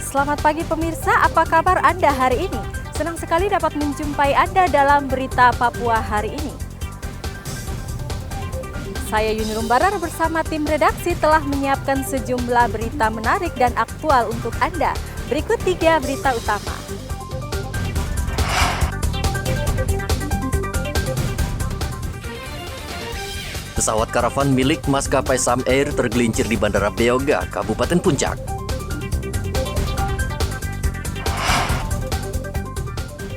Selamat pagi pemirsa, apa kabar Anda hari ini? Senang sekali dapat menjumpai Anda dalam Berita Papua hari ini. Saya Yuni Rumbarar bersama tim redaksi telah menyiapkan sejumlah berita menarik dan aktual untuk Anda. Berikut 3 berita utama. Pesawat karavan milik maskapai Sam Air tergelincir di Bandara Beoga, Kabupaten Puncak.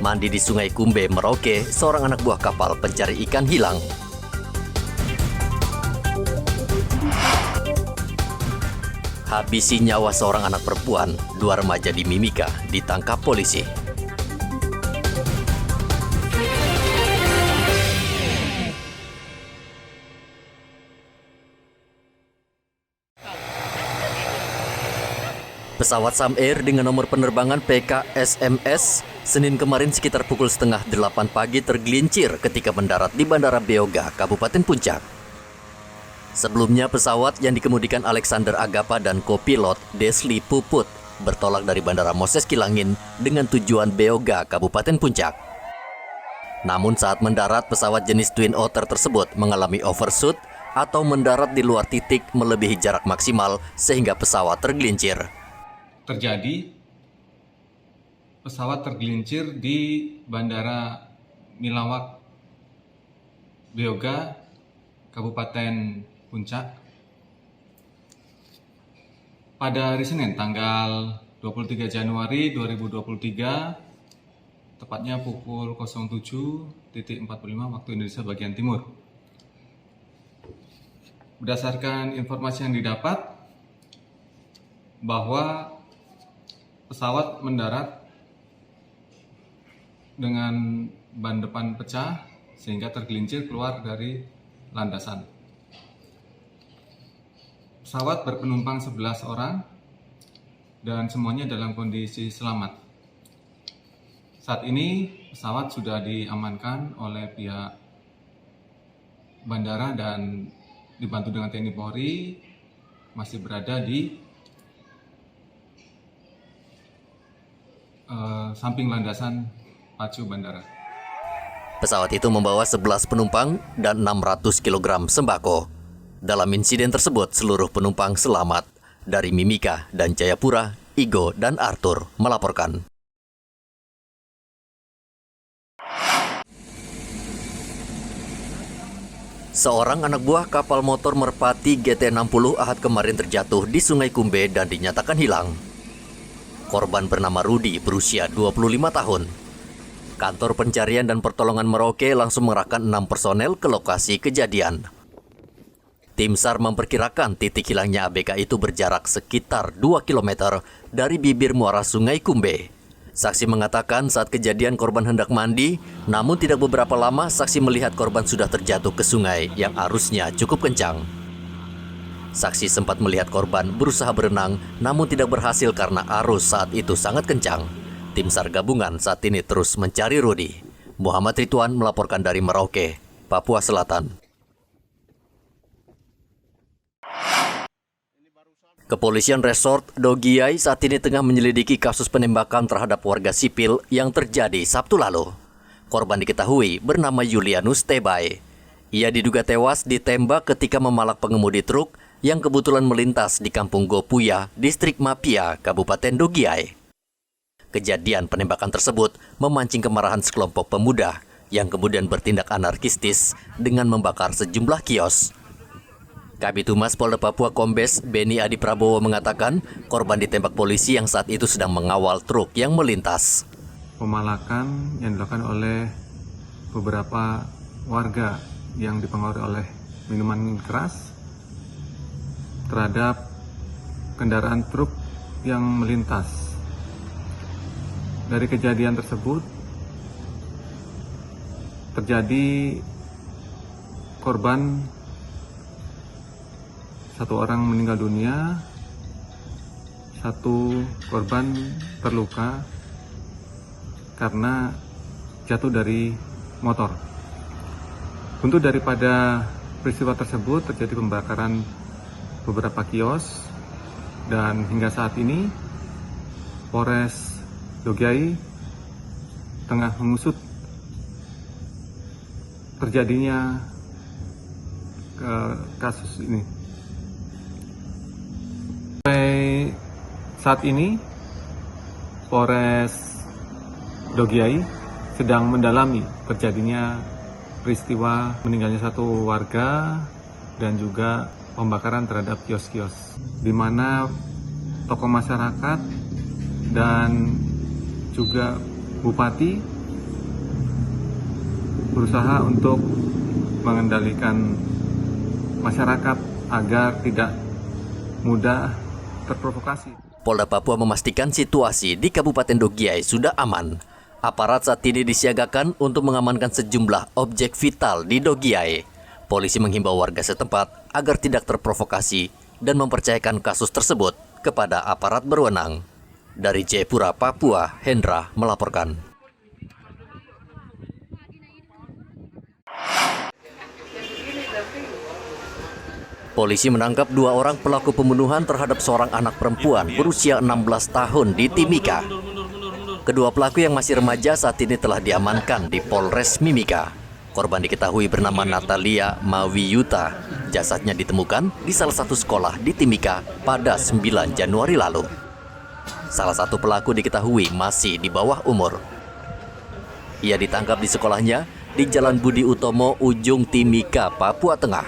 Mandi di Sungai Kumbe, Merauke, seorang anak buah kapal pencari ikan hilang. Habisi nyawa seorang anak perempuan, 2 remaja di Mimika ditangkap polisi. Pesawat Sam Air dengan nomor penerbangan PKSMS Senin kemarin sekitar pukul setengah 8 pagi tergelincir ketika mendarat di Bandara Beoga, Kabupaten Puncak. Sebelumnya pesawat yang dikemudikan Alexander Agapa dan kopilot Desli Puput bertolak dari Bandara Moses Kilangin dengan tujuan Beoga, Kabupaten Puncak. Namun saat mendarat, pesawat jenis Twin Otter tersebut mengalami overshoot atau mendarat di luar titik melebihi jarak maksimal sehingga pesawat tergelincir. Terjadi pesawat tergelincir di Bandara Milawak Beoga, Kabupaten Puncak pada hari Senin tanggal 23 Januari 2023 tepatnya pukul 07.45 waktu Indonesia bagian timur. Berdasarkan informasi yang didapat bahwa pesawat mendarat dengan ban depan pecah sehingga tergelincir keluar dari landasan. Pesawat berpenumpang 11 orang dan semuanya dalam kondisi selamat. Saat ini pesawat sudah diamankan oleh pihak bandara dan dibantu dengan TNI Polri masih berada di samping landasan pacu bandara. Pesawat itu membawa 11 penumpang dan 600 kg sembako. Dalam insiden tersebut, seluruh penumpang selamat. Dari Mimika dan Jayapura, Igo dan Arthur melaporkan. Seorang anak buah kapal motor Merpati GT60 Ahad kemarin terjatuh di Sungai Kumbe dan dinyatakan hilang. Korban bernama Rudi, berusia 25 tahun. Kantor Pencarian dan Pertolongan Merauke langsung mengerahkan 6 personel ke lokasi kejadian. Tim SAR memperkirakan titik hilangnya ABK itu berjarak sekitar 2 km dari bibir muara Sungai Kumbe. Saksi mengatakan saat kejadian korban hendak mandi, namun tidak beberapa lama saksi melihat korban sudah terjatuh ke sungai yang arusnya cukup kencang. Saksi sempat melihat korban berusaha berenang, namun tidak berhasil karena arus saat itu sangat kencang. Tim SAR gabungan saat ini terus mencari Rudi. Muhammad Ridwan melaporkan dari Merauke, Papua Selatan. Kepolisian Resort Dogiai saat ini tengah menyelidiki kasus penembakan terhadap warga sipil yang terjadi Sabtu lalu. Korban diketahui bernama Julianus Tebay. Ia diduga tewas ditembak ketika memalak pengemudi truk yang kebetulan melintas di Kampung Gopuya, Distrik Mapia, Kabupaten Dogiai. Kejadian penembakan tersebut memancing kemarahan sekelompok pemuda yang kemudian bertindak anarkistis dengan membakar sejumlah kios. Kabid Humas Polda Papua Kombes Beni Adi Prabowo mengatakan korban ditembak polisi yang saat itu sedang mengawal truk yang melintas. Pemalakan yang dilakukan oleh beberapa warga yang dipengaruhi oleh minuman keras terhadap kendaraan truk yang melintas. Dari kejadian tersebut terjadi korban 1 orang meninggal dunia, 1 korban terluka karena jatuh dari motor. Untuk daripada peristiwa tersebut terjadi pembakaran beberapa kios dan hingga saat ini Polres Dogiai tengah mengusut terjadinya kasus ini. Sampai saat ini Polres Dogiai sedang mendalami terjadinya peristiwa meninggalnya satu warga dan juga pembakaran terhadap kios-kios, di mana tokoh masyarakat dan juga bupati berusaha untuk mengendalikan masyarakat agar tidak mudah terprovokasi. Polda Papua memastikan situasi di Kabupaten Dogiai sudah aman. Aparat saat ini disiagakan untuk mengamankan sejumlah objek vital di Dogiai. Polisi menghimbau warga setempat agar tidak terprovokasi dan mempercayakan kasus tersebut kepada aparat berwenang. Dari Jayapura, Papua, Hendra melaporkan. Polisi menangkap 2 orang pelaku pembunuhan terhadap seorang anak perempuan berusia 16 tahun di Timika. Kedua pelaku yang masih remaja saat ini telah diamankan di Polres Mimika. Korban diketahui bernama Natalia Mawiyuta. Jasadnya ditemukan di salah satu sekolah di Timika pada 9 Januari lalu. Salah satu pelaku diketahui masih di bawah umur. Ia ditangkap di sekolahnya di Jalan Budi Utomo, Ujung Timika, Papua Tengah.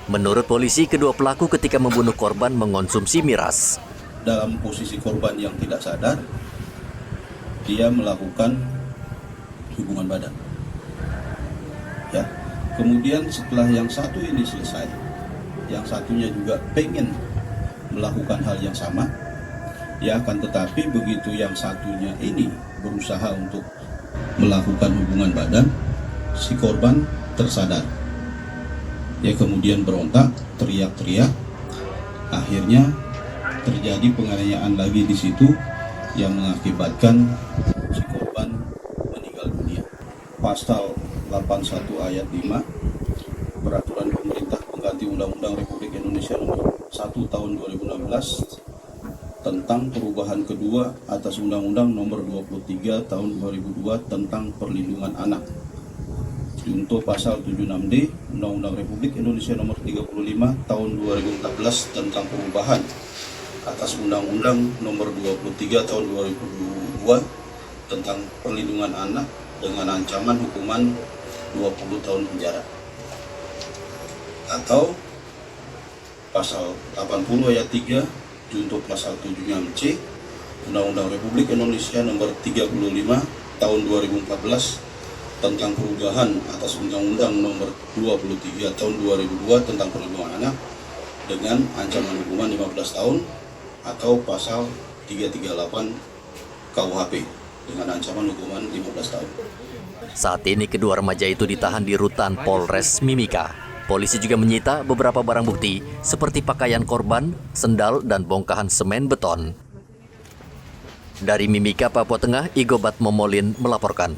Menurut polisi, kedua pelaku ketika membunuh korban mengonsumsi miras. Dalam posisi korban yang tidak sadar, dia melakukan hubungan badan. Ya, kemudian setelah yang satu ini selesai, yang satunya juga pengen melakukan hal yang sama. Ya, akan tetapi begitu yang satunya ini berusaha untuk melakukan hubungan badan, si korban tersadar. Ya, kemudian berontak, teriak-teriak. Akhirnya terjadi penganiayaan lagi di situ yang mengakibatkan si korban meninggal dunia. Pasal 81 ayat 5 Peraturan Pemerintah Pengganti Undang-Undang Republik Indonesia Nomor 1 Tahun 2016 tentang perubahan kedua atas Undang-Undang Nomor 23 Tahun 2002 tentang Perlindungan Anak. Untuk pasal 76D Undang-Undang Republik Indonesia Nomor 35 Tahun 2014 tentang perubahan atas Undang-Undang Nomor 23 Tahun 2002 tentang Perlindungan Anak dengan ancaman hukuman 20 tahun penjara. Atau pasal 80 ayat 3 junto pasal 76C Undang-Undang Republik Indonesia Nomor 35 Tahun 2014 tentang perubahan atas Undang-Undang Nomor 23 Tahun 2002 tentang Perlindungan Anak dengan ancaman hukuman 15 tahun atau pasal 338 KUHP dengan ancaman hukuman 15 tahun. Saat ini kedua remaja itu ditahan di rutan Polres Mimika. Polisi juga menyita beberapa barang bukti seperti pakaian korban, sendal, dan bongkahan semen beton. Dari Mimika, Papua Tengah, Igobat Momolin melaporkan.